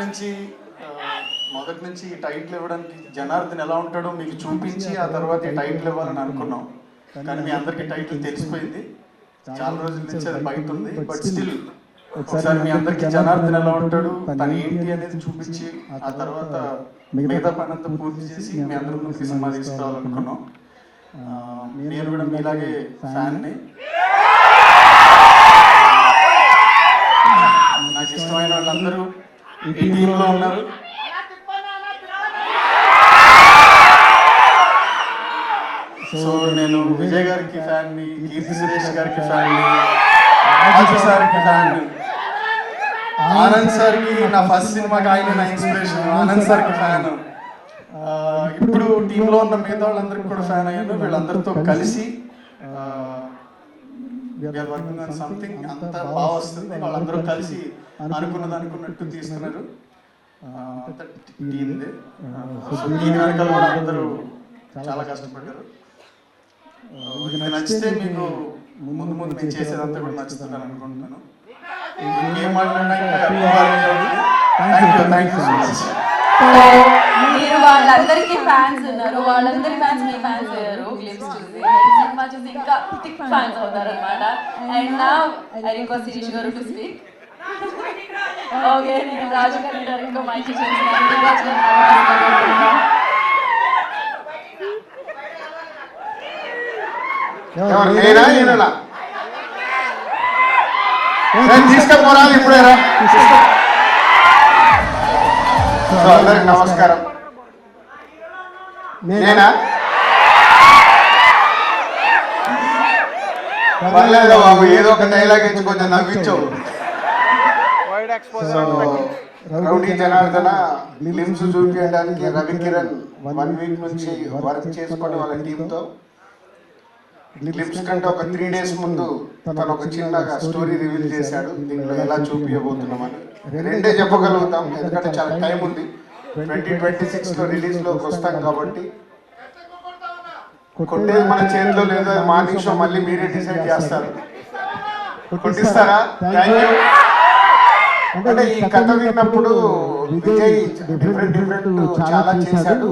నుంచి మొదటి నుంచి ఈ టైటిల్ ఇవ్వడానికి జనార్దన్ ఎలా ఉంటాడో మీకు చూపించి ఆ తర్వాత ఈ టైటిల్ ఇవ్వాలని అనుకున్నాం. కానీ మీ అందరికీ టైటిల్ తెలిసిపోయింది, చాలా రోజుల నుంచి అది బయట ఉంది. బట్ స్టిల్ ఒకసారి మీ అందరికీ జనార్దన్ ఎలా ఉంటాడు, తను ఏంటి అనేది చూపించి ఆ తర్వాత మిగతా పని అంతా పూర్తి చేసి మీ అందరి ముందుకి సినిమా తీసుకురావాలనుకున్నాం. నేను కూడా మీలాగే ఫ్యాన్ని. నాకు ఇష్టమైన వాళ్ళందరూ ఈ టీంలో ఉన్నారు. సో నేను విజయ్ గారికి ఫ్యాన్ని, కీర్తి సురేష్ గారికి ఫ్యాన్ని, రాజు సార్కి ఫ్యాన్, ఆనంద్ సార్కి నా ఫస్ట్ సినిమాకి ఆయన నా ఇన్స్పిరేషన్, ఆనంద్ సార్కి ఫ్యాన్. ఇప్పుడు టీంలో ఉన్న మిగతా వాళ్ళందరికీ కూడా ఫ్యాన్ అయ్యాను. వీళ్ళందరితో కలిసి వర్కింగ్ ఆన్ సంథింగ్ అంతా బాగా వస్తుంది. వాళ్ళందరూ కలిసి అనుకున్నట్టు తీస్తున్నారు. టీంది దీని వెనకాల కూడా అందరూ చాలా కష్టపడ్డారు. ఇది నచ్చితే మీకు ముందు మేము చేసేదంతా కూడా నచ్చుతుందని అనుకుంటున్నాను. మీరు వాళ్ళందరికీ ఫ్యాన్స్ ఉన్నారు, వాళ్ళందరి ఫ్యాన్స్ మీ ఫ్యాన్స్ అయ్యారు. గ్లిమ్స్ చూసి సినిమా చూసి ఇంకా థిక్ ఫ్యాన్స్ అవుతారు అనమాట. అండ్ నా ఐ రిక్వెస్ట్ శిరీష్ గారు టు స్పీక్. ఓకే, నేను రాజు గారి డైరెక్ట్గా మైక్ చేస్తున్నాను. తీసుకపోరా ఇప్పుడేరా. అందరికి నమస్కారం. నేనా పర్లేదు బాబు, ఏదో ఒక డైలాగ్ ఇచ్చి కొంచెం నవ్వించావు. రౌడీ జనార్దన గ్లిమ్స్ చూపించడానికి రవి కిరణ్ 1 వీక్ నుంచి వర్క్ చేసుకొని వాళ్ళ టీంతో గ్లిమ్స్ కంటే ఒక 3 డేస్ ముందు తను ఒక చిన్నగా స్టోరీ రివీల్ చేశాడు. దీంట్లో ఎలా చూపించబోతున్నామని 2డే చెప్పగలుగుతాం, ఎందుకంటే చాలా టైం ఉంది. 2026లో రిలీజ్లోకి వస్తాం కాబట్టి కొట్టేది మన చేతిలో లేదు. మార్నింగ్ షో మళ్ళీ మీరే డిసైడ్ చేస్తారు. కొట్టిస్తారా? Thank you. అంటే ఈ కథ విన్నప్పుడు విజయ్ డిఫరెంట్ చాలా చేశాడు.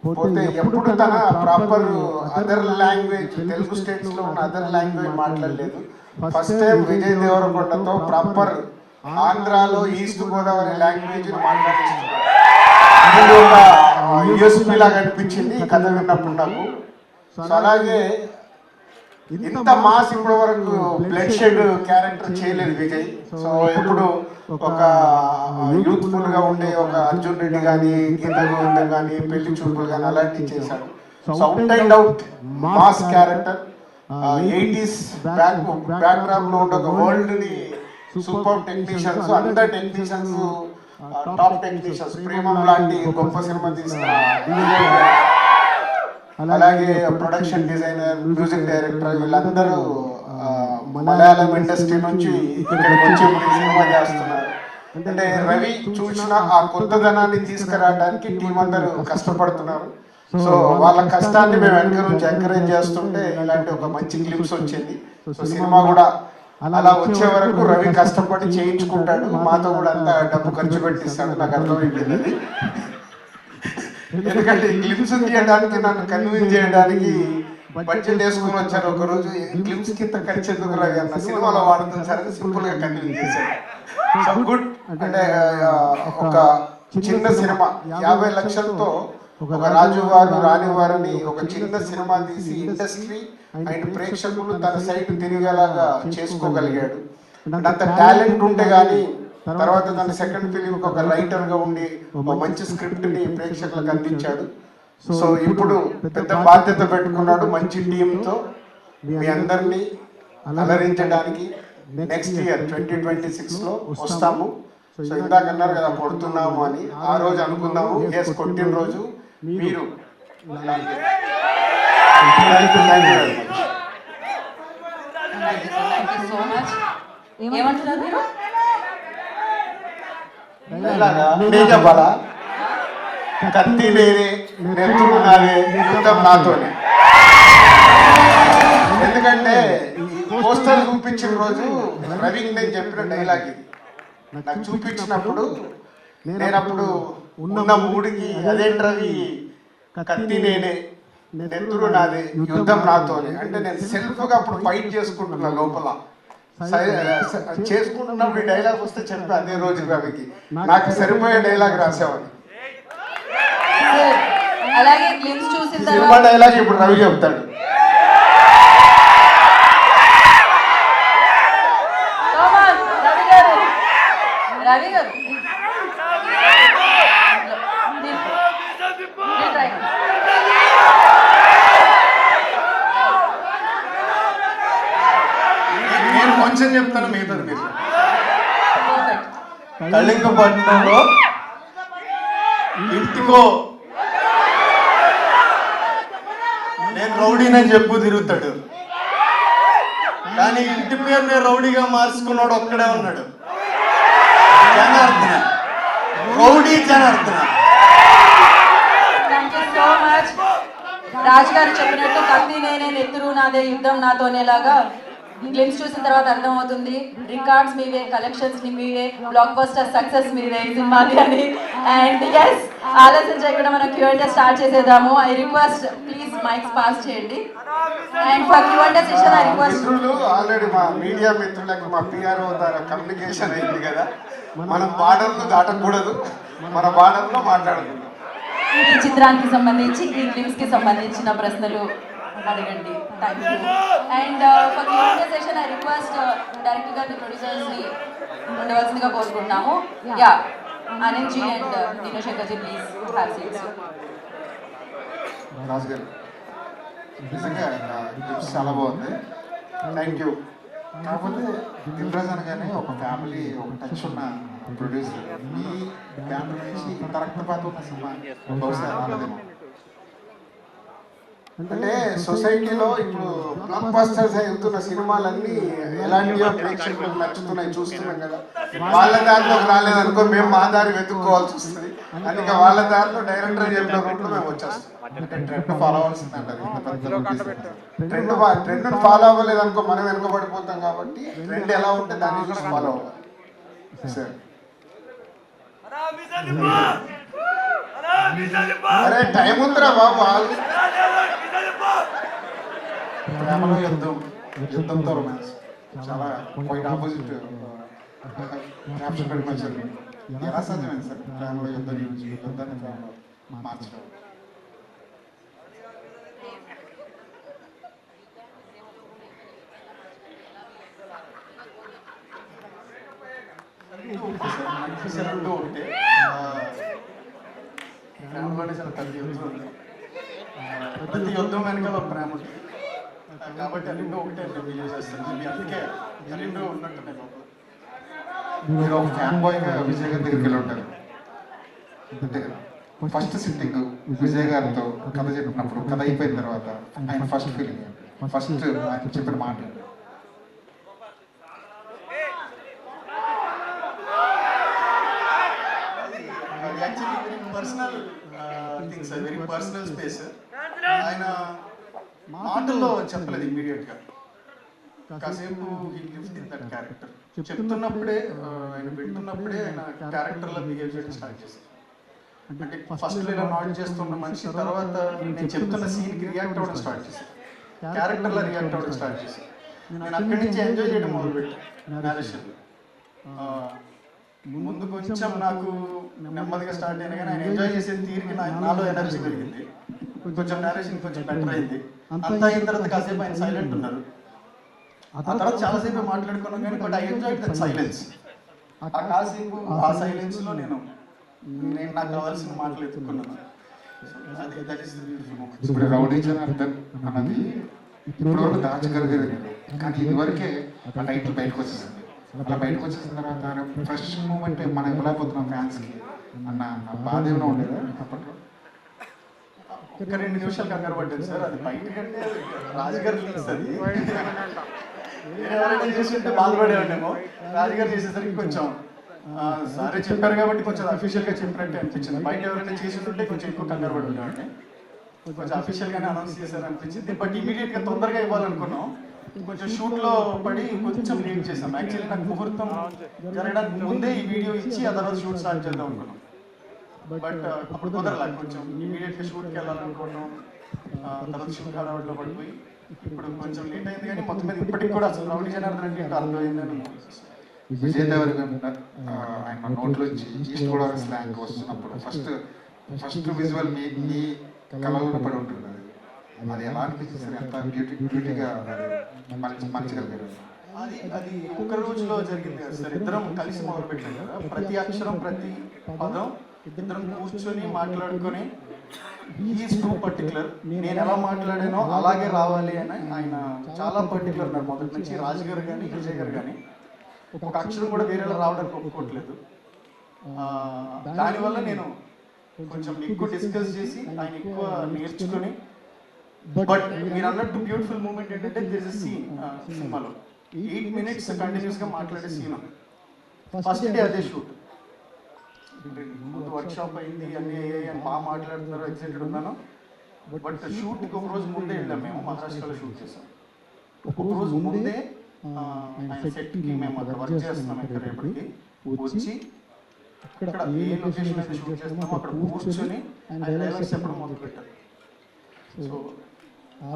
పోతే ఎప్పుడు తన proper other language, Telugu states లో ఉన్న అదర్ లాంగ్వేజ్ మాట్లాడలేదు. ఫస్ట్ టైం విజయ్ దేవరకొండతో ప్రాపర్ ఆంధ్రాలో ఈస్ట్ గోదావరి లాంగ్వేజ్ మాట్లాడిస్తున్నాడు. ఇది ఒక యూఎస్పీ లాగా అనిపించింది ఈ కథ విన్నప్పుడు నాకు. సో అలాగే ఇంత మాస్ ఇప్పటి వరకు బ్లడ్ షెడ్ క్యారెక్టర్ చేయలేదు విజయ్. సో ఎప్పుడు ఒక యూత్ఫుల్ గా ఉండే ఒక అర్జున్ రెడ్డి కానీ, గీత గోవిందం కానీ, పెళ్లి చూపులు కానీ అలాంటివి చేశాడు. So out and out mass character. 80s background లో ఉండే ఒక వరల్డ్ ని సూపర్ టెక్నీషియన్స్, అందరు టెక్నీషియన్స్ టాప్ టెక్నీషియన్స్, ప్రేమం లాంటి గొప్ప సినిమా తీసిన, అలాగే ప్రొడక్షన్ డిజైనర్, మ్యూజిక్ డైరెక్టర్ వీళ్ళందరూ మలయాళం ఇండస్ట్రీ నుంచి ఇక్కడికి వచ్చి సినిమా చేస్తున్నారు. అంటే రవి చూసిన ఆ కొత్తదనాన్ని తీసుకురావడానికి టీం అందరూ కష్టపడుతున్నారు. సో వాళ్ళ కష్టాన్ని మేము వెనక నుంచి ఎంకరేజ్ చేస్తుంటే ఇలాంటి ఒక మంచి క్లిప్స్ వచ్చింది. సో సినిమా కూడా అలా వచ్చే వరకు రవి కష్టపడి చేయించుకుంటాడు, మాతో కూడా అంతా డబ్బు ఖర్చు పెట్టిస్తాడు. నాకు అర్థమైపోయింది. ఎందుకంటే క్లిప్స్ తీయడానికి నన్ను కన్విన్స్ చేయడానికి బడ్జెట్ వేసుకుని వచ్చారు. ఒకరోజు క్లిప్స్ కింద ఖర్చు ఎందుకు రాగా సినిమాలో వాడుతుంది సార్ సింపుల్ గా కన్విన్స్ చేశారు. So good. అంటే ఒక చిన్న సినిమా 50 లక్షలతో ఒక రాజు వారు రాని వారిని ఒక చిన్న సినిమా తీసి ఇండస్ట్రీ అండ్ ప్రేక్షకులు తన సైడ్ తిరిగేలాగా చేసుకోగలిగాడు. అంత టాలెంట్ ఉంటే గానీ తర్వాత తన సెకండ్ ఫిలిం ఒక రైటర్ గా ఉండి ఒక మంచి స్క్రిప్ట్ ని ప్రేక్షకులకు అందించాడు. సో ఇప్పుడు పెద్ద బాధ్యత పెట్టుకున్నాడు మంచి టీంతో మీ అందరినీ అలరించడానికి. నెక్స్ట్ ఇయర్ 2026 లో వస్తాము. సో ఇందాక అన్నారు కదా కొడుతున్నాము అని, ఆ రోజు అనుకుందాము. ఎస్, కొట్టిన రోజు మీరు ఏమంటున్నారు మీరు? చెప్పాలా? కత్తి లేదే, నెత్తులు నాదే, యుద్ధం నాతోనే. ఎందుకంటే పోస్టర్ చూపించిన రోజు రవికి నేను చెప్పిన డైలాగ్ ఇది. నాకు చూపించినప్పుడు నేను అప్పుడు ఉన్న మూడికి అదేంట్రవి కత్తి నేనే నెత్తురు నాదే యుద్ధం నాతోనే అంటే నేను సెల్ఫ్గా అప్పుడు ఫైట్ చేసుకుంటున్నా లోపల చేసుకుంటున్నప్పుడు ఈ డైలాగ్ వస్తే చెప్పా అదే రోజు రవికి నాకు సరిపోయే డైలాగ్ రాసేవాడిని. అలాగే గ్లిమ్స్ చూసిన సినిమా తర్వాత డైలాగ్ ఇప్పుడు రవి చెప్తాడు. రవి గారు నేను కొంచెం చెప్తాను మిగతాది మీరు. కళింగపట్నంలో ఇంటికో నేను రౌడీనని చెప్పు తిరుగుతాడు, కానీ ఇంటి పేరు నేను రౌడీగా మార్చుకున్నాడు ఒక్కడే ఉన్నాడు. Janardhana rowdy Janardhana. Thank you so much. Raj garu చెప్పినట్టు కత్తి నేనే నెత్తురు నాదే యుద్ధం నాతోనేలాగా గ్లిమ్స్ చూసిన తర్వాత అర్థమవుతుంది. రికార్డ్స్ మీవే, కలెక్షన్స్ మీవే, బ్లాక్ బస్టర్ సక్సెస్ మీదే ఈ సినిమాది అని. అండ్ ఎస్, ఆలస్యం చేయకుండా మనం Q&A స్టార్ట్ చేసేద్దాము. I request please mics pass చేయండి. And for Q&A session I request మిత్రులు ఆల్రెడీ మా మీడియా మిత్రులకు మా PRO ద్వారా కమ్యూనికేషన్ అయింది కదా, మనం బార్డర్లు దాటకూడదు, మన బార్డర్లో మాట్లాడుకుందాం. ఈ చిత్రానికి సంబంధించి ఈ గ్లిమ్స్ కి సంబంధించిన ప్రశ్నలు అడగండి. Thank you. And for Q&A session I request director గారిని, ప్రొడ్యూసర్స్ ని ఉండవలసిందిగా కోరుకుంటున్నాము. Yeah, Anand ji and Deenasekhar ji please have seats. Raju గారు నిజంగా చాలా బాగుంది, థ్యాంక్ యూ. కాకపోతే దిల్ రాజు అనగానే ఒక ఫ్యామిలీ, ఒక టచ్ ఉన్న ప్రొడ్యూసర్, మీ ఫ్యామిలీ నుంచి ఇంత రక్తపాతం ఉన్న సినిమా బహుశా రాలేదేమో. అంటే సొసైటీలో ఇప్పుడు బ్లాక్ బస్టర్స్ వెళ్తున్న సినిమాలన్నీ ఎలాంటివో ప్రేక్షకులకు నచ్చుతున్నాయి, చూస్తున్నాం కదా. వాళ్ళ దారిలోకి రాలేదనుకో మేము మా దారి వెతుక్కోవాల్సి వస్తుంది. అందుకే వాళ్ళ దారిలో డైరెక్టర్ చెప్పిన రూట్లో మేము వచ్చేస్తాం. ట్రెండ్ ఫాలో అవ్వాల్సిందండి. ట్రెండ్ ఫాలో అవ్వలేదు అనుకో మనం వెనుకబడిపోతాం. కాబట్టి ట్రెండ్ ఎలా ఉంటే దాన్ని చూసి ఫాలో అవ్వాలి. సరే, అరే టైం ఉందిరా బాబు. ప్రేమలో యుద్ధం, యుద్ధంతో రొమాన్స్, చాలా క్వైట్ ఆపోజిట్ క్యాప్షన్ పెట్టించారు. ఎలా సాధ్యమైంది సార్ ప్రేమలో యుద్ధం నుంచి యుద్ధాన్ని ప్రేమలో మార్చడం? రెండు ఒకటే, ప్రేమలోనే చాలా పెద్ద యుద్ధం ఉంది. ప్రతి యుద్ధం వెనకాల ప్రేమ ఉంటుంది కాబట్టి రెండు ఒకటే బిలీవ్ చేస్తాను. అందుకే రెండు ఉన్నట్టు మీరు ఒక ఫ్యాన్ బాయ్గా విజయ్ గారి దగ్గరికి వెళ్ళి ఉంటారు. అంతే కదా, ఫస్ట్ సిట్టింగ్ విజయ్ గారితో కథ చెప్పినప్పుడు, కథ అయిపోయిన తర్వాత ఆయన ఫస్ట్ ఫీలింగ్, ఫస్ట్ ఆయన చెప్పిన మాట actually very personal things, very personal space. ఆయన మాటల్లో చెప్పలేదు ఇమ్మీడియట్గా, కాసేపు he lived in that character. చెప్తున్నప్పుడే ఆయన పెడుతున్నప్పుడే ఆయన క్యారెక్టర్లో బిహేవ్ చేయడం స్టార్ట్ చేశారు. అంటే ఫస్ట్లో ఇలా నాట్ చేస్తున్న మనిషి తర్వాత నేను చెప్తున్న సీన్కి రియాక్ట్ అవ్వడం స్టార్ట్ చేశాను, క్యారెక్టర్లో రియాక్ట్ అవ్వడం స్టార్ట్ చేశాను. నేను అక్కడి నుంచి ఎంజాయ్ చేయడం మొదలుపెట్టాను నేరేషన్. ముందు కొంచెం నాకు నెమ్మదిగా స్టార్ట్ అయినా కానీ ఆయన ఎంజాయ్ చేసే తీరికి నాలో ఎనర్జీ పెరిగింది. కొంచెం నేరేషన్ కొంచెం బెటర్ అయింది. అంతా అయిన తర్వాత కాసేపు ఆయన సైలెంట్ ఉన్నారు. ఆ తర్వాత చాలాసేపు మాట్లాడుకున్నాం కానీ but I enjoyed that silence. ఆ కాసేపు ఆ సైలెన్స్లో నేను నాకు కావాల్సిన మాటలు ఎత్తుకున్నాను. ఇప్పుడు రౌడీ జనార్దన్ అన్నది ఇప్పుడు దాచగలిగేది, కానీ ఇదివరకే ఆ టైటిల్ బయటకు వచ్చేసింది. అలా బయటకు వచ్చేసిన తర్వాత ఫ్రెష్ మూమెంట్ మనం ఇవ్వలేకపోతున్నాం ఫ్యాన్స్కి అన్న బాధ ఏమైనా ఉండేదా అప్పట్లో? ఒక 2 నిమిషాలు కంగారు పట్టింది సార్. అది బయటకంటే రాజుగారు అది ఎవరైనా చేస్తుంటే బాధపడేవాడేమో. రాజుగారు చేసేసరికి కొంచెం సారీ చెప్పారు కాబట్టి కొంచెం అఫీషియల్గా చెప్పినట్టే అనిపించింది. బయట ఎవరైనా చేస్తుంటే కొంచెం ఎక్కువ కంగారు పడి ఉండేవాడిని. కొంచెం అఫీషియల్గానే అనౌన్స్ చేశారు అనిపించింది. బట్ ఇమీడియట్గా తొందరగా ఇవ్వాలనుకున్నాం. కొంచెం షూట్లో పడి కొంచెం లేట్ చేసాం. యాక్చువల్లీ నాకు ముహూర్తం జరగడానికి ముందే ఈ వీడియో ఇచ్చి ఆ తర్వాత షూట్ స్టార్ట్ చేద్దాం అనుకున్నాం. బట్ అప్పుడు కుదరలా, కొంచెం ఇమీడియట్గా షూట్కి వెళ్ళాలనుకున్నాం. తర్వాత షూట్ హడావుడిలో పడిపోయి ఇప్పుడు కొంచెం లేట్ అయింది, కానీ మొత్తం మీద ఇప్పటికి కూడా అసలు రౌడీ జనార్దన్ అంటే ఏంటో అర్థమైందని. విజయ్ దేవరకొండ ఆయన నోట్లోంచి ఈస్ట్ గోదావరి స్లాంగ్ వస్తున్నప్పుడు ఫస్ట్ విజువల్ మీ కళలో పడి ఉంటుంది. అది ఎలా అనిపిస్తుంది? ఎంత బ్యూటీగా మంచిగా అది ఒక్క రోజులో జరిగింది కదా సార్. ఇద్దరం కలిసి మొదలు పెట్టాం కదా. ప్రతి అక్షరం ప్రతి పదం ఇద్దరం కూర్చొని మాట్లాడుకొని ఈజ్ టూ పర్టికులర్, నేను ఎలా మాట్లాడానో అలాగే రావాలి అని ఆయన చాలా పర్టికులర్ ఉన్నారు మొదటి నుంచి. రాజు గారు కానీ విజయ్ గారు కానీ ఒక అక్షరం కూడా వేరేలా రావడానికి ఒప్పుకోవట్లేదు. దానివల్ల నేను కొంచెం ఎక్కువ డిస్కస్ చేసి ఆయన ఎక్కువ నేర్చుకొని. బట్ మీరు అన్నట్టు బ్యూటిఫుల్ మూమెంట్ ఏంటంటే దిస్ ఇస్ సీన్ సినిమాలో 8 minutes కంటిన్యూస్గా మాట్లాడే సీన్. ఫస్ట్ డే అదే షూట్, ముందు వర్క్షాప్ అయింది, అన్నీ అయ్యాయి అని బాగా మాట్లాడుతున్నారు, ఎక్సైటెడ్ ఉన్నాను. బట్ షూట్కి ఒక రోజు ముందే వెళ్ళాం. మేము మహారాష్ట్రలో షూట్ చేసాం. ఒక రోజు ముందే ఆయన సెట్కి మేము అక్కడ వర్క్ చేస్తున్నాం. ఇక్కడ రేపటికి వచ్చి ఇక్కడ ఏ లొకేషన్ అయితే షూట్ చేస్తున్నామో అక్కడ కూర్చొని ఆయన డైలాగ్స్ చెప్పడం మొదలు పెట్టారు. సో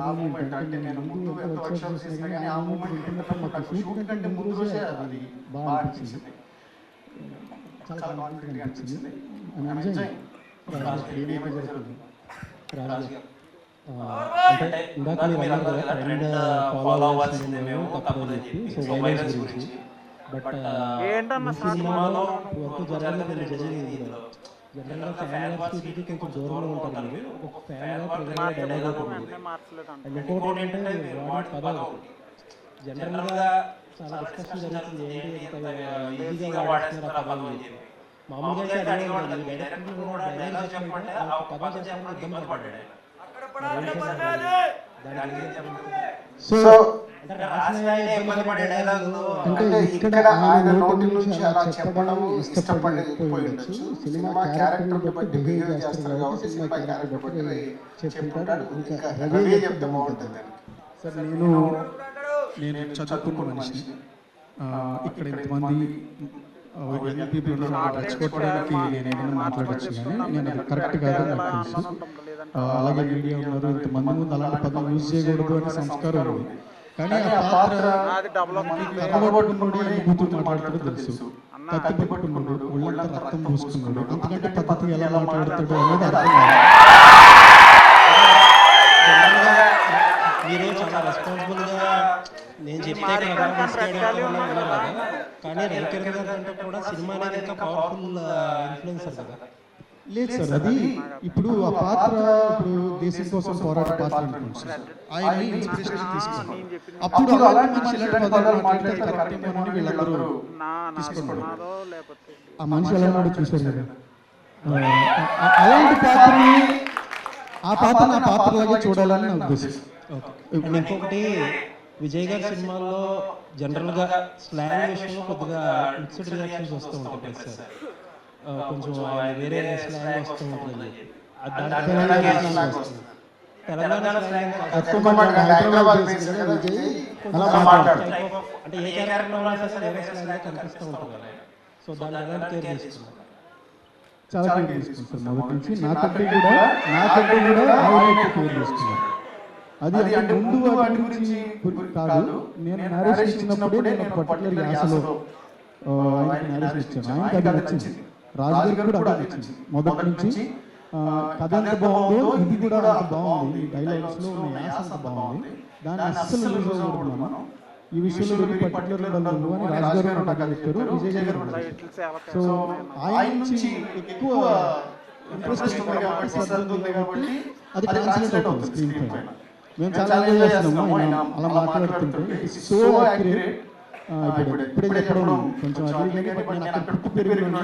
ఆ మూమెంట్ అంటే నేను ముందు ఎంత వర్క్షాప్ చేసినా కానీ ఆ మూమెంట్ వింటున్నప్పుడు నాకు షూట్ కంటే ముందు రోజే అది బాగా అనిపించింది, చాలా కాన్ఫిడెంట్గా అనిపించింది. అంటే ఇందాక మీరు అన్నారు కదా ట్రెండ్ ఫాలో అవ్వాల్సిందే మేము తప్పదని చెప్పి. సో వైరస్ గురించి బట్ సినిమాలో వర్క్ జరగలేదు జరిగింది. జనరల్గా ఫ్యాన్ వార్స్ ఇది కొంచెం దూరంలో ఉంటారు మీరు. ఒక ఫ్యాన్ వార్ డైలాగ్ ఉంటుంది. అండ్ ఇంకోటి ఏంటంటే వాడి పదాలు జనరల్గా చాలా డిస్కషన్ జరుగుతుంది. ఏంటి ఈజీగా వాడేస్తున్నారు ఆ పదాలు అని చెప్పి. మామూలుగా అయితే అడిగి ఉంటుంది డైరెక్టర్ కూడా డైలాగ్ చెప్పమంటే ఆ పదం చెప్పడానికి ఇబ్బంది పడ్డాడు. సో అంటే ఇక్కడ ఆయన నోటి నుంచి అలా చెప్పడం ఇష్టపడిపోయి ఉండొచ్చు. సినిమా క్యారెక్టర్ బట్టి బిహేవ్ చేస్తారు కాబట్టి సినిమా క్యారెక్టర్ బట్టి చెప్పుకుంటాడు. ఇంకా రవి చెప్తే బాగుంటుంది. సార్ నేను చదువుకున్న మనిషిని. ఇక్కడ ఇంతమంది యంగ్ పీపుల్ రెచ్చగొట్టడానికి నేను ఏదైనా మాట్లాడచ్చు, కానీ నేను అది కరెక్ట్ కాదని నాకు తెలుసు. అలాగే మీడియా ఉన్నారు, ఇంతమంది ముందు అలాంటి పదం యూజ్ చేయకూడదు అనే సంస్కారం ఉంది. కానీ ఆ పాత్ర కట్టబట్టుకున్నాడు, బూతులు మాట్లాడుతూ తెలుసు, కత్తి పట్టుకున్నాడు, ఒళ్ళంతా రక్తం పూసుకున్నాడు, అంతకంటే పద్ధతి ఎలా మాట్లాడతాడు అనేది అర్థం కాదు. మీరు చాలా రెస్పాన్సిబుల్గా నేను చెప్తే కానీ రవికిరణ్ గారు అంటే కూడా సినిమా అనేది ఇంకా పవర్ఫుల్ ఇన్ఫ్లుయెన్సర్ కదా. లేదు సార్, అది ఇప్పుడు ఆ పాత్ర ఇప్పుడు దేశం కోసం పోరాట పాత్ర అనుకోండి సార్, ఆయన ఇన్స్పిరేషన్ తీసుకున్నాడు. అప్పుడు అలాంటి మనిషి ఇలాంటి పదాలు మాట్లాడితే కరెక్టేమోనని వీళ్ళందరూ తీసుకున్నారు. ఆ మనిషి ఎలా ఉన్నాడో చూశారు కదా. అలాంటి పాత్రని ఆ పాత్రలాగే చూడాలని నా ఉద్దేశం. ఇంకొకటి విజయ్ గారి సినిమాల్లో జనరల్గా స్లాంగ్ విషయంలో కొద్దిగా మిక్స్డ్ రియాక్షన్స్ వస్తూ ఉంటాయి సార్. కొంచెం వేరే స్లాంగ్ వస్తూ ఉంటుంది. తెలంగాణ స్లాంగ్ అంటే ఏ క్యారెక్టర్లో ఉన్నా సరే వేరే స్లాంగ్ కనిపిస్తూ ఉంటుంది కదా. సో దాన్ని ఎలా కేర్ చేస్తున్నారు? చాలా కేర్ తీసుకుంటారు మొదటి నుంచి. నాకంటే కూడా ఆయన కేర్ తీసుకున్నారు. అది అంటే ముందు వాటి గురించి కాదు, నేను నరేషన్ ఇచ్చినప్పుడే నేను పర్టికులర్ యాసలో ఆయనకి నరేషన్ ఇచ్చాను. ఆయనకి అది నచ్చింది, రాజు గారు కూడా అది నచ్చింది మొదటి నుంచి. కథ ఎంత బాగుందో ఇది కూడా అంత బాగుంది, ఈ డైలాగ్స్లో ఉన్న యాస అంత బాగుంది, దాన్ని అస్సలు యూజ్ అవ్వకూడదు మనం. ఈ విషయంలో వెరీ పర్టికులర్ ఉండాలి అని రాజు గారు నాకు చెప్పారు, విజయ్ గారు కూడా. సో ఆయన నుంచి ఎక్కువ ఇంట్రెస్ట్ ఉంది కాబట్టి అది ట్రాన్స్లేట్ అవుతుంది స్క్రీన్ పైన. మేము చాలా ఎంజాయ్ చేస్తున్నాము ఆయన అలా మాట్లాడుతుంటే. So accurate. ఇప్పుడే చెప్పడం కొంచెం అది, బట్ నేను అక్కడ పుట్టి పెరిగిన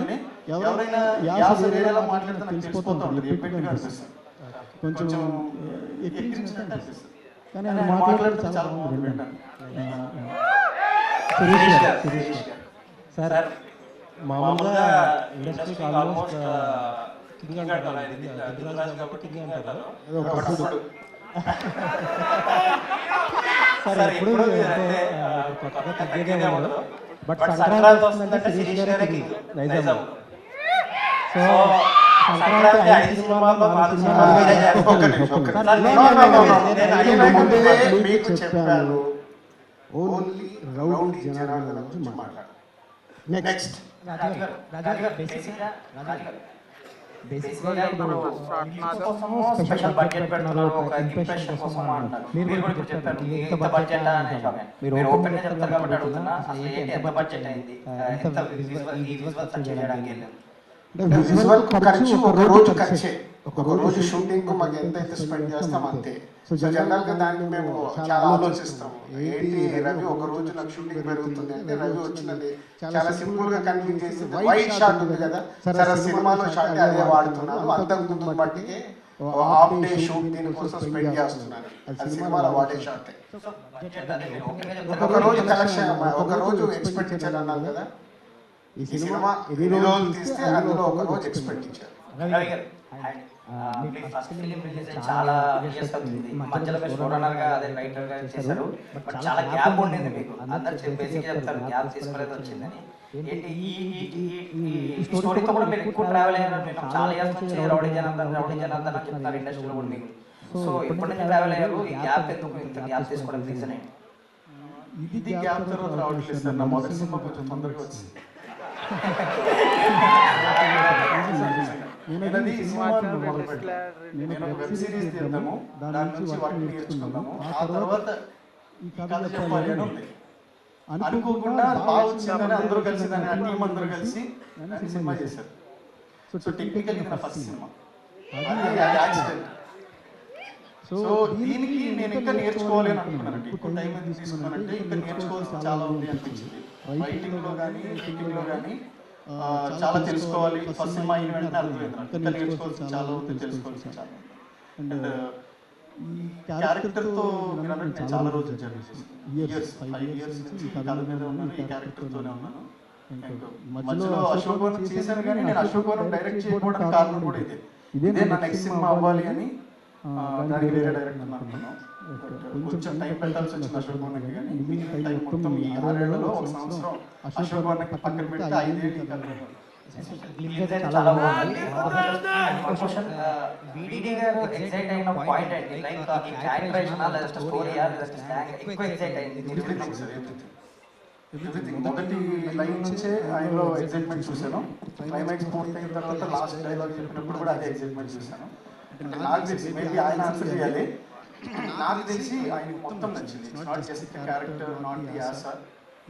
ఎవరైనా యాస వేరేలా మాట్లాడితే తెలిసిపోతుంది, ఎఫెక్ట్గా అనిపిస్తుంది, కొంచెం ఎక్కించినట్టు అనిపిస్తుంది. కానీ ఆయన మాట్లాడితే చాలా బాగుంది. సురేష్ సార్ మామూలుగా ఇండస్ట్రీకి ఆల్మోస్ట్ కింగ్ అంటారు, దిగ్గరాజు కాబట్టి కింగ్ అంటారు. సార్ ఎప్పుడు అంటే కొత్తగా తగ్గేదే ఉండదు. బట్ సంక్రాంతి వస్తుందంటే శిరీష్ గారే కింగ్ నైజాం. సో సంక్రాంతి 5 సినిమాల్లో 4 సినిమాలు మీరే చేస్తారు. ఒక్క నిమిషం. సార్, నేను ముందే మీకు చెప్పాను, ఓన్లీ రౌడీ జనార్దన గురించి మాట్లాడు. నెక్స్ట్ స్పెషల్ బడ్జెట్ పెడుతున్నారు, ఒక ఇంప్రెషన్ కోసం అంటున్నారు. మీరు కూడా ఇప్పుడు చెప్పారు ఎంత బడ్జెట్ అనే షాక్. మీరు ఓపెన్ గా చెప్తారు కాబట్టి అడుగుతున్నా, అసలు ఏంటి ఎంత బడ్జెట్ అయింది, ఎంత విజువల్ చేయడానికి వెళ్ళారు. విజువల్ ఖర్చు ఒక రోజు ఖర్చే, ఒక రోజు షూటింగ్ కు మాకు ఎంతైతే స్పెండ్ చేస్తాం అంతే. సో జనరల్ గా దాన్ని మేము చాలా ఆలోచిస్తాం. ఏంటి రవి ఒక రోజు నాకు షూటింగ్ పెరుగుతుంది అంటే, రవి వచ్చినది చాలా సింపుల్ గా కన్విన్స్ చేసింది. వైట్ షాట్ ఉంది కదా సరే, సినిమాలో షాట్ అదే వాడుతున్నాను, అంతకు ముందు బట్టికే హాఫ్ డే షూట్ దీనికోసం స్పెండ్ చేస్తున్నాను. అది సినిమాలో వాడే షాట్. ఒక రోజు కలెక్షన్, ఒక రోజు ఎక్స్పెండిచర్ అన్నారు కదా, ఈ సినిమా ఎన్ని రోజులు తీస్తే అందులో ఒక రోజు ఎక్స్పెండిచర్. ఫస్ట్ ఫిలిం రిలీజ్ చాలా ఇయర్స్ అవుతుంది. మధ్యలో మీరు షోరన్నర్ గా అదే రైటర్ గా చేశారు, బట్ చాలా గ్యాప్ ఉండింది మీకు. అందరు బేసిక్ చెప్తారు గ్యాప్ తీసుకోలేదు వచ్చిందని. ఏంటి ఈ స్టోరీతో కూడా మీరు ఎక్కువ ట్రావెల్ అయ్యారు. మీరు చాలా ఇయర్స్ నుంచి రౌడీ జనార్దన్ అని చెప్తారు ఇండస్ట్రీలో కూడా మీకు. సో ఇప్పటి నుంచి ట్రావెల్ అయ్యారు, ఈ గ్యాప్ ఎందుకు, ఇంత గ్యాప్ తీసుకోవడం రీజన్ ఏంటి? ఇది గ్యాప్ తర్వాత రావట్లేదు సార్, నా మొదటి సినిమా కొంచెం తొందరగా వచ్చింది. నేను వెబ్ సిరీస్ తీద్దాము, దాని నుంచి వర్క్ నేర్చుకున్నాము. ఆ తర్వాత ఈ కథ చెప్పాలి అని ఉంది. అనుకోకుండా బాగా వచ్చిందని అందరూ కలిసి దాన్ని టీం అందరూ కలిసి సినిమా చేశారు. సో టెక్నికల్ నా ఫస్ట్ సినిమా, అది యాక్సిడెంట్. సో దీనికి నేను ఇంకా నేర్చుకోవాలి అని అనుకున్నానండి. ఎక్కువ టైం ఎందుకు తీసుకున్నానంటే ఇంకా నేర్చుకోవాల్సి చాలా ఉంది అనిపించింది. రైటింగ్ లో కానీ ఎడిటింగ్ లో కానీ చాలా తెలుసుకోవాలి. ఫస్ట్ సినిమా అయిన వెంటనే అర్థమైంది ఇంకా నేర్చుకోవాల్సి చాలా ఉంది, తెలుసుకోవాల్సి చాలా. అండ్ ఈ క్యారెక్టర్తో మీరు అన్నట్టు నేను చాలా రోజులు జర్నీ చేశాను. 5 ఇయర్స్ నుంచి ఈ కథ మీద ఉన్నాను, ఈ క్యారెక్టర్తోనే ఉన్నాను. మధ్యలో అశోకవనం చేశాను, కానీ నేను అశోకవనం డైరెక్ట్ చేయకపోవడానికి కారణం కూడా ఇదే నా నెక్స్ట్ సినిమా అవ్వాలి అని. దానికి వేరే డైరెక్టర్ అనుకున్నాను. కొంచెం టైం పెట్టాల్సి వచ్చింది అశోకవనానికి, కానీ మిగిలిన టైం మొత్తం ఈ 6 ఏళ్లలో 1 సంవత్సరం అశోకవనానికి పక్కన పెడితే 5 ఏళ్ళు చాలా బాగుంది. BDD గారు ఎగ్జైట్ అయిన పాయింట్ ఏంటి? లైక్ ఈ క్యారెక్టరైజేషన్ లేదా స్టోరీయా లేదా స్లాంగ్ ఎక్కువ ఎగ్జైట్ అయింది? ఎవ్రీథింగ్ మొదటి లైన్ నుంచే ఆయనలో ఎగ్జైట్మెంట్ చూశాను. క్లైమాక్స్ పూర్తయిన తర్వాత లాస్ట్ డైలాగ్ చెప్పినప్పుడు కూడా అదే ఎగ్జైట్మెంట్ చూశాను. అంటే నాకు తెలిసి మేబీ ఆయన ఆన్సర్ చేయాలి, నాకు తెలిసి ఆయన మొత్తం నచ్చింది. Not just character, not the యాస,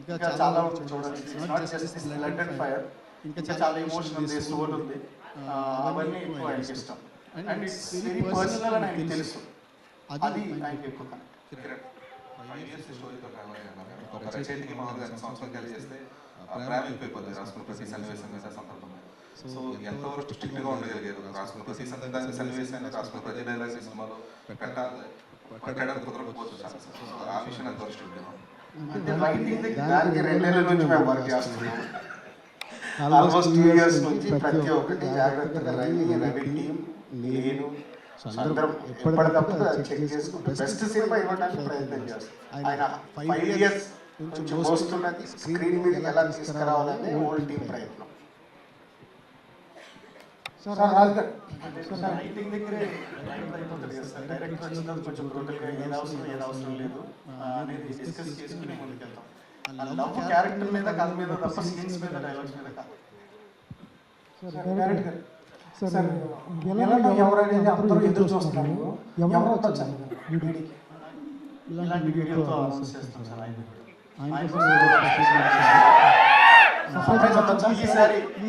ఇంకా చాలా చూడాలి. Not just blood and fire, ఇంకా చాలా ఎమోషన్ ఉంది, సోల్ ఉంది. అవన్నీ ఎక్కువ ఆయనకి ఇష్టం. అండ్ ఇట్స్ వెరీ పర్సనల్ అని ఆయనకి తెలుసు, అది ఆయనకి ఎక్కువ. 5 ఇయర్స్ స్టోరీతో ట్రావెల్ అయ్యాను. ఒక రచయితకి మామూలుగా 2 సంవత్సరాలు కలిసి చేస్తే ప్రేమ ఎక్కువైపోతుంది రాసుకున్న ప్రతి సన్నివేశం మీద సందర్భం. సో ఎంతవరకు స్ట్రిక్ట్గా ఉండగలిగారు రాసుకున్న ప్రతి సన్నివేశాన్ని, రాసుకున్న ప్రతి డైలాగ్ సినిమాలో పెట్టడానికి కుదరకపోవచ్చు. ఆ విషయం ఎంతవరకు స్ట్రిక్ట్గా అంటే రైటింగ్ దానికి 2 నెలల నుంచి మేము వర్క్ చేస్తున్నాం. ఆల్మోస్ట్ 2 ఇయర్స్ నుంచి ప్రతి ఒక్కటి జాగ్రత్తగా రవి టీం, నేను అందరం ఎప్పటికప్పుడు చెక్ చేసుకుంటూ బెస్ట్ సినిమా ఇవ్వడానికి ప్రయత్నం చేస్తాం. ఆయన 5 ఇయర్స్ నుంచి మోస్తున్నది స్క్రీన్ మీద ఎలా తీసుకురావాలని ఓల్డ్ టీం ప్రయత్నం. రైటింగ్ దగ్గరే అయిపోతుంది కదా సార్. డైరెక్టర్ వచ్చిన కొంచెం టోటల్గా ఏది అవసరం లేదు అనేది డిస్కస్ చేసుకుని ముందుకెళ్తాం. లవ్ క్యారెక్టర్ మీద, కథ మీద తప్ప సీన్స్ మీద, డైలాగ్స్ మీద కాదు. ఎవరనేది అందరూ ఎదురు చూస్తున్నారు. ఎవరు వచ్చారు ఇలాంటి వీడియోతో అనౌన్స్ చేస్తాం సార్.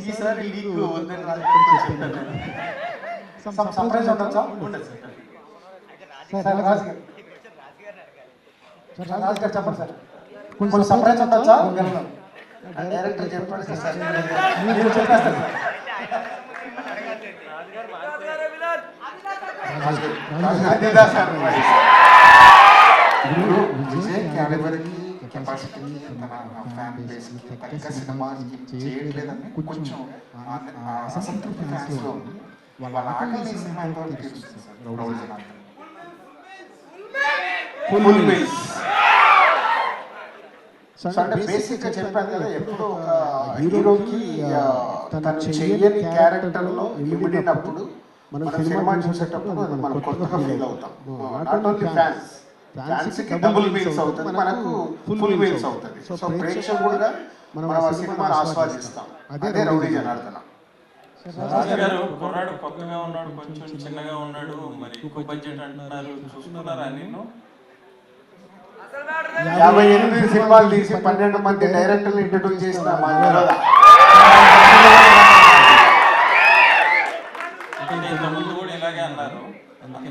ఈసారి లీక్ వద్దని సర్ప్రైజ్ ఉండొచ్చా? ఉండదు సార్. రాజు గారు చెప్పండి సార్, కొంచెం సర్ప్రైజ్ ఉండొచ్చా? డైరెక్టర్ చెప్పాడు సార్, మీరు చెప్పేస్తారు సార్. అదేదా సార్ విజయ్ క్యాలిబర్కి, కెపాసిటీకి, తన ఫ్యాన్ బేస్కి తగ్గ సినిమాకి చేయట్లేదని కొంచెం అసంతృప్తి ఫ్యాన్స్లో ఉంది. వాళ్ళ ఆకలి సినిమా ఎంతవరకు తీరుస్తుంది sir? Rowdy Janardhan full base so అంటే బేసిక్ గా చెప్పాను కదా, ఎప్పుడు ఒక హీరోకి తను చెయ్యని క్యారెక్టర్ లో ఇమిడినప్పుడు మనం సినిమా చూసేటప్పుడు అది మనం కొత్తగా ఫీల్ అవుతాం. నాట్ ఓన్లీ ఫ్యాన్స్ కి డబుల్ మీల్స్ అవుతుంది, మనకు ఫుల్ మీల్స్ అవుతుంది. సో ప్రేక్షకుడుగా మనం ఆ సినిమాని ఆస్వాదిస్తాం. అదే రౌడీ జనార్దన. రాజు గారు కుర్రాడు కొత్తగా ఉన్నాడు, కొంచెం చిన్నగా ఉన్నాడు, మరి ఎక్కువ బడ్జెట్ అంటున్నారు, చూసుకున్నారా నేను 58 సినిమాలు తీసి 12 మంది డైరెక్టర్లు ఇంట్రడ్యూస్ చేసిన మా హీరోగా. ఇంతకుముందు కూడా ఇలాగే అన్నారు, అందుకని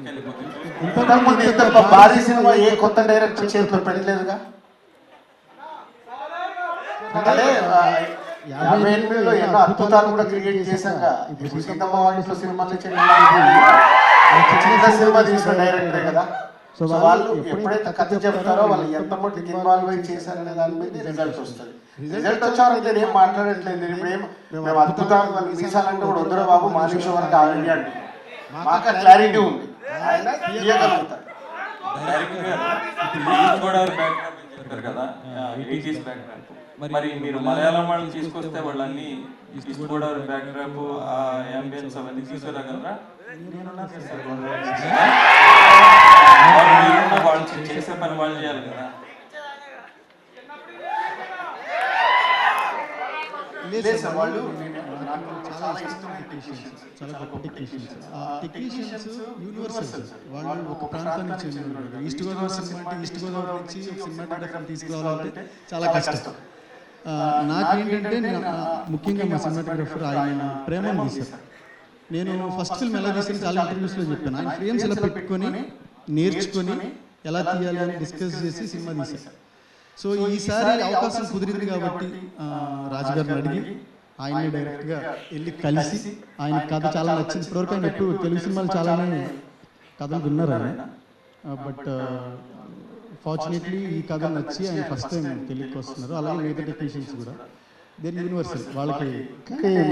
ఇంతకుముందు ఇంత భారీ సినిమా ఏ కొత్త డైరెక్టర్ చేతిలో పెట్టలేదుగా. అదే 58లో ఎన్నో అద్భుతాలు కూడా క్రియేట్ చేశాక. ఇప్పుడు సీతమ్మ వాటిలో సినిమాలు చిన్న సినిమా తీసిన డైరెక్టరే కదా. సో వాళ్ళు ఎప్పుడైతే కథ చెప్తారో వాళ్ళు ఎంత మటుకు ఇన్వాల్వ్ అయి చేశారనే దాని మీద రిజల్ట్ వస్తుంది. రిజల్ట్ వచ్చారంటే నేను ఏం మాట్లాడట్లేదు, మేము అద్భుతాలు వాళ్ళు తీసాలంటే కూడా వద్దరు బాబు మానిషో వరకు ఆల్రెడీ అంటే మాకు క్లారిటీ ఉంది, ఆయన తీయగలుగుతారు. డైరెక్టర్ గారు గోదావరి బ్యాక్డ్రాప్ చెప్పారు కదా, 80s బ్యాక్డ్రాప్. మరి మీరు మలయాళం వాళ్ళు తీసుకొస్తే వాళ్ళన్నీ ఈస్ట్ గోదావరి బ్యాక్డ్రాప్, ఆ యాంబియన్స్ అవన్నీ తీసుకురాగలరా? వాళ్ళు చేసే పని వాళ్ళు చేయాలి కదా. వాళ్ళు చాలా ఇష్టం టెక్నీషియన్స్, చాలా గొప్ప టెక్నీషియన్స్. ఆ టెక్నీషియన్స్ యూనివర్సల్. వాళ్ళు ఒక ప్రాంతం నుంచి ఉన్నారు. ఈస్ట్ గోదావరి సినిమా అంటే ఈస్ట్ గోదావరి నుంచి ఒక సినిమాటోగ్రఫర్ తీసుకురావాలంటే చాలా కష్టం. నాకేంటంటే ముఖ్యంగా మా సినిమాటోగ్రఫర్ ఆయన ప్రేమను తీశారు. నేను ఫస్ట్ ఫిల్మ్ ఎలా తీసాను చాలా ఇంటర్వ్యూస్లో చెప్పాను. ఆయన ఫ్రేమ్స్ ఎలా పెట్టుకొని నేర్చుకొని ఎలా తీయాలి అని డిస్కస్ చేసి సినిమా తీశారు. సో ఈసారి అవకాశం కుదిరింది కాబట్టి రాజుగారిని అడిగి ఆయన్ని డైరెక్ట్గా వెళ్ళి కలిసి ఆయన కథ చాలా నచ్చింది. ఇప్పటివరకు ఆయన ఎప్పుడు తెలుగు సినిమాలు చాలానే కథలు విన్నారు ఆయన. బట్ ఫార్చునేట్లీ ఈ కథ నచ్చి ఆయన ఫస్ట్ టైం తెలుగుకి వస్తున్నారు. అలాగే మిగతా టెక్నీషియన్స్ కూడా దేని యూనివర్సల్ వాళ్ళకి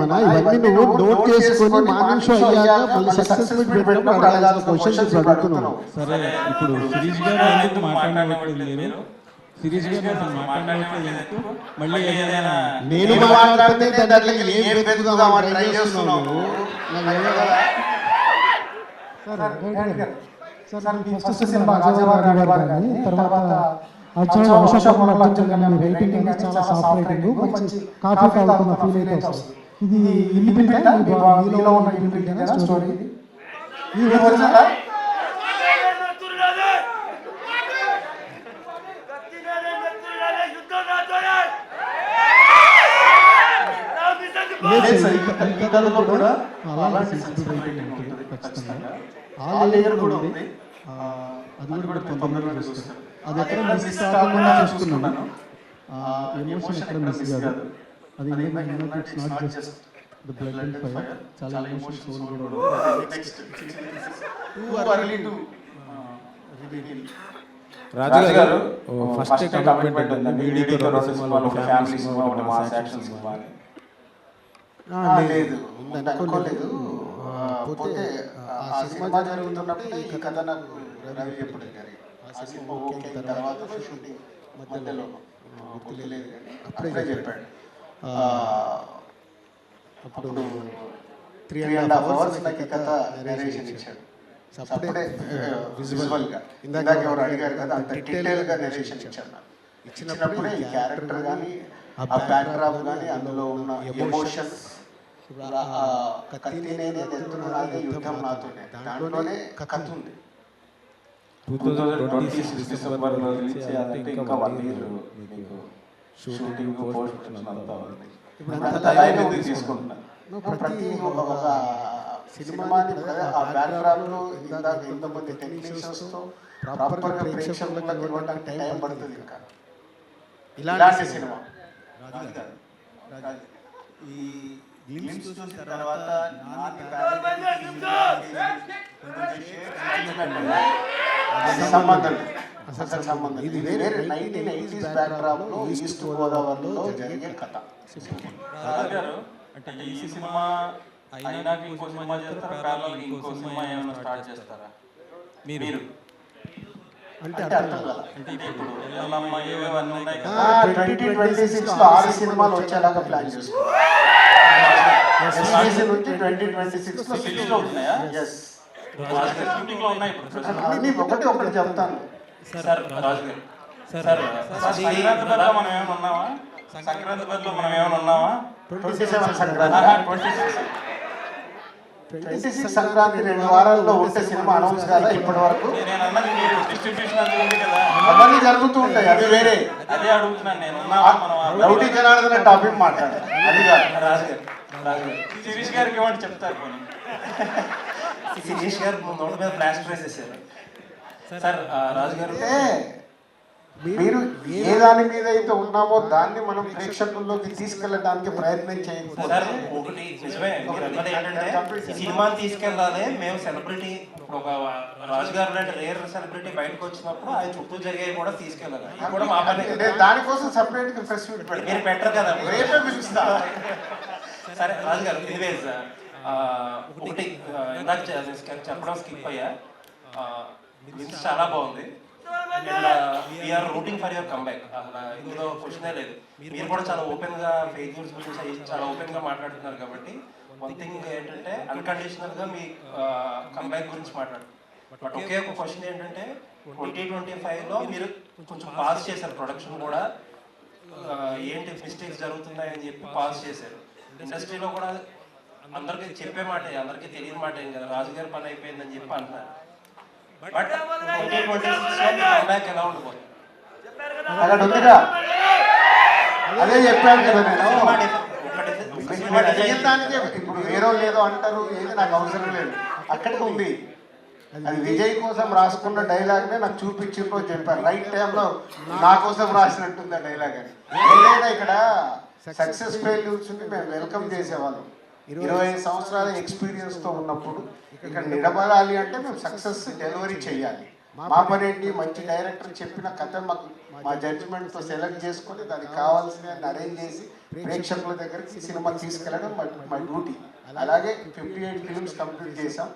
మన ఇవన్నీ నువ్వు నోట్ చేసుకొని మానిషో అయ్యాక మళ్ళీ సక్సెస్ఫుల్ పెట్టినప్పుడు అడగాల్సిన క్వశ్చన్స్ అడుగుతున్నావు. సరే, ఇప్పుడు సిరీస్ గారు ఎందుకు మాట్లాడట్లేదు? మీరు సిరీస్ గారు అసలు మాట్లాడట్లేదు ఎందుకు? మళ్ళీ ఏదైనా నేను మాట్లాడితే దాంట్లో ఏం వెతుకుదామని ట్రై చేస్తున్నావు. ఫస్ట్ సినిమా రాజావారి గారు కానీ తర్వాత అశోక్ అర్జున్ కానీ రైటింగ్ అనేది చాలా సాఫ్ట్ రైటింగ్, మంచి కాఫీ తాగుతున్న ఫీల్ అయితే వస్తుంది. ఇది ఇన్బిల్ట్ మీలో ఉన్న ఇన్బిల్ట్ స్టోరీ. ఈ ఒరిజినల్ ఈ కథలో కూడా అలాంటి సెన్సిబుల్ రైటింగ్ ఉంటుంది ఖచ్చితంగా. ఆ లేయర్ కూడా ఉంది, అది కూడా తొందరగా చూస్తారు. అది ఎక్కడ మిస్ కాకుండా చూస్తున్నాను. ఎమోషన్ ఎక్కడ మిస్ కాదు. అది it's not just the blood and fire, చాలా ఎమోషన్ సోల్ కూడా ఉంది. రాజు గారు ఫస్ట్ కమిట్మెంట్ ఉంది వీడియో సినిమాలో ఫ్యామిలీ సినిమా ఒకటి మాస్ యాక్షన్ సినిమా అని. లేదు అనుకోలేదు. పోతే ఆ సినిమా జరుగుతున్నప్పుడు ఈ కథ నాకు రవి చెప్పడం జరిగింది. ఆ సినిమా ఓకే అయిన తర్వాత షూటింగ్ మధ్యలో గుర్తులేదు కానీ అప్పుడే చెప్పాడు. అప్పుడు 3.5 hours నాకు ఈ కథ నరేషన్ ఇచ్చాడు. అప్పుడే విజువల్గా ఇందాక ఎవరు అడిగారు కదా, అంత డీటెయిల్గా నరేషన్ ఇచ్చాడు. నాకు ఇచ్చినప్పుడే ఈ క్యారెక్టర్ కానీ ఆ బ్యాక్డ్రాప్ కానీ అందులో ఉన్న ఎమోషన్స్, కత్తి నేనే తెస్తున్నానే యుద్ధం నాతోనే, దాంట్లోనే కథ ఉంది. 2026 డిసెంబర్లో రిలీజ్ చేయాలంటే ఇంకా 1 year మీకు షూటింగ్ పోస్ట్ ప్రొడక్షన్ అంతా ఉంది. ఇప్పుడు టైం ఎందుకు తీసుకుంటున్నా? ప్రతి ఒక సినిమాని ఆ బ్యాక్డ్రాప్లో ఇందాక ఇంతమంది టెక్నీషియన్స్తో ప్రాపర్గా ప్రేక్షకులకు ఇవ్వడానికి టైం పడుతుంది. ఇంకా ఇలాంటి సినిమా ఈ గ్లిమ్స్ చూసిన తర్వాత సంబంధం అసలు సంబంధం ఇది వేరే 1980s బ్యాక్డ్రాప్లో ఈస్ట్ గోదావరిలో జరిగే కథ. గారు అంటే ఈ సినిమా అయినాక ఇంకో సినిమా చేస్తారా, ప్యారలల్ ఇంకో సినిమా ఏమైనా స్టార్ట్ చేస్తారా మీరు? అంటే అర్థం కాదు. అంటే ఇప్పుడు ఎల్లమ్మ ఏవేవన్నీ ఉన్నాయి కదా 2026 లో 6 సినిమాలు వచ్చేలాగా ప్లాన్ చేస్తున్నాం. SVC నుంచి 2026 లో 6 లో ఉన్నాయా? Yes. షూటింగ్ లో ఉన్నాయి ఇప్పుడు ప్రస్తుతం. అన్ని ఒకటి చెప్తాను. సార్ రాజు గారు సార్ సంక్రాంతి బరిలో మనం ఏమైనా ఉన్నామా? సంక్రాంతి బరిలో మనం ఏమైనా ఉన్నామా? 27 సంక్రాంతి 26 సంక్రాంతి 2 వారాల్లో ఉంటే సినిమా అనౌన్స్ కాదా ఇప్పటి వరకు? నేను అన్నది మీరు డిస్ట్రిబ్యూషన్ అది ఉంది కదా, అవన్నీ జరుగుతూ ఉంటాయి, అవి వేరే. అదే అడుగుతున్నాను నేను. ఉన్నామా మనం? లౌటీ జనార్దన టాపిక్ మాట్లాడాలి, అది కాదు. రాజు గారు శిరీష్ గారికి ఏమంటే చెప్తారు పోనీ. శిరీష్ గారు నోటి మీద ప్లాస్టర్ వేసేసారు. సార్ రాజు గారు అంటే మీరు ఏ దాని మీద అయితే ఉన్నామో దాన్ని మనం ప్రేక్షకుల్లోకి తీసుకెళ్ళడానికి ప్రయత్నం సార్ చేయకపోతే ఒకటి నిజమే, మీరు అన్నది ఏంటంటే ఈ సినిమాని తీసుకెళ్ళాలి, మేము సెలబ్రిటీ ఒక రాజు గారు లాంటి రేర్ సెలబ్రిటీ బయటకు వచ్చినప్పుడు ఆయన చుట్టూ జరిగేవి కూడా తీసుకెళ్ళాలి. ఇది కూడా మా పని. నేను దానికోసం సపరేట్ గా ప్రెస్ మీట్ మీరు పెడతాను, పెట్టరు కదా. రేపే పిలుస్తా. సరే రాజు గారు, ఎనీవేస్ ఒకటి ఇందాక చెప్పడం స్కిప్ అయ్యా, విన్స్ చాలా బాగుంది. We're rooting for your comeback, ఇందులో క్వశ్చనే లేదు. మీరు కూడా చాలా ఓపెన్ గా ఫెయిల్యూర్స్ గురించి చాలా ఓపెన్ గా మాట్లాడుతున్నారు కాబట్టి వన్ థింగ్ ఏంటంటే అన్కండిషనల్ గా మీ కమ్బ్యాక్ గురించి మాట్లాడు. బట్ ఒకే ఒక క్వశ్చన్ ఏంటంటే 2025 లో మీరు కొంచెం పాస్ చేశారు, ప్రొడక్షన్ కూడా ఏంటి మిస్టేక్స్ జరుగుతున్నాయని చెప్పి పాస్ చేశారు. ఇండస్ట్రీలో కూడా అందరికీ చెప్పే మాట, అందరికీ తెలియని మాట ఏం కదా, రాజుగారి పని అయిపోయిందని చెప్పి అంటున్నారు. బట్ 2026 కమ్బ్యాక్ ఎలా ఉండబోతుంది? అక్కడ ఉందిగా, అదే చెప్పాను కదా నేను. మీరు అడిగిన దానికే ఇప్పుడు వేరే లేదో అంటారు, ఏది నాకు అవసరం లేదు, అక్కడికి ఉంది. అది విజయ్ కోసం రాసుకున్న డైలాగ్నే నాకు చూపించిందో చెప్పారు, రైట్ టైంలో నా కోసం రాసినట్టుంది ఆ డైలాగ్ అని. ఏదైనా ఇక్కడ సక్సెస్ ఫెయిల్యూర్స్ మేము వెల్కమ్ చేసేవాళ్ళం. 25 సంవత్సరాల ఎక్స్పీరియన్స్తో ఉన్నప్పుడు ఇక్కడ నిలబడాలి అంటే మేము సక్సెస్ డెలివరీ చేయాలి. మా పని ఏంటి, మంచి డైరెక్టర్ చెప్పిన కథ మాకు మా జడ్జిమెంట్తో సెలెక్ట్ చేసుకొని దానికి కావాల్సిన అరేంజ్ చేసి ప్రేక్షకుల దగ్గరికి సినిమా తీసుకెళ్ళడం మా డ్యూటీ. అలాగే 58 ఫిలిమ్స్ కంప్లీట్ చేసాం.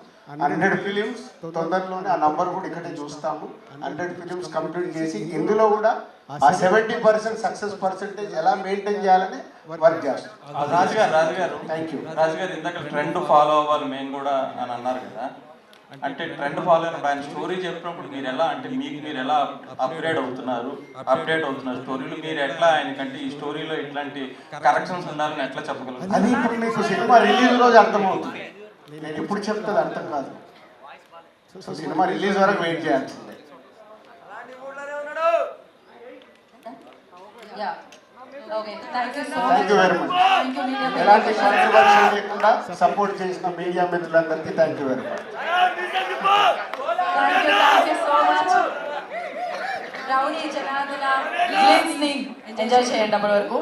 100 ఫిలిమ్స్ తొందరలోనే, ఆ నంబర్ కూడా ఇక్కడే చూస్తాము. 100 ఫిలిమ్స్ కంప్లీట్ చేసి ఇందులో కూడా ఆ 70% సక్సెస్ పర్సెంటేజ్ ఎలా మెయింటైన్ చేయాలని వర్క్ చేస్తాం. రాజుగారు థ్యాంక్ యూ. రాజుగారు ఇందాక ట్రెండ్ ఫాలో అవ్వాలి మేము కూడా అని అన్నారు కదా, అంటే ట్రెండ్ ఫాలో అయినప్పుడు ఆయన స్టోరీ చెప్పినప్పుడు మీరు ఎలా, అంటే మీరు ఎలా అప్డేట్ అవుతున్నారు స్టోరీలు, మీరు ఎట్లా ఆయనకంటే ఈ స్టోరీలో ఇట్లాంటి కరెక్షన్స్ ఉన్నారని ఎట్లా చెప్పగలరు? అది ఇప్పుడు మీకు సినిమా రిలీజ్ రోజు అర్థమవుతుంది, నేను ఇప్పుడు చెప్తుంది అర్థం కాదు. సో సినిమా రిలీజ్ వరకు వెయిట్ చేయాల్సిందే. Yeah. Okay. Thank you so thank you very much. Thank you, media. ఎలాంటి కాంట్రవర్సీ లేకుండా సపోర్ట్ చేసిన మీడియా మిత్రులందరికీ thank you very much. Thank you so much. Rowdy Janardhana glimpse ని ఎంజాయ్ చేయండి అప్పటి వరకు.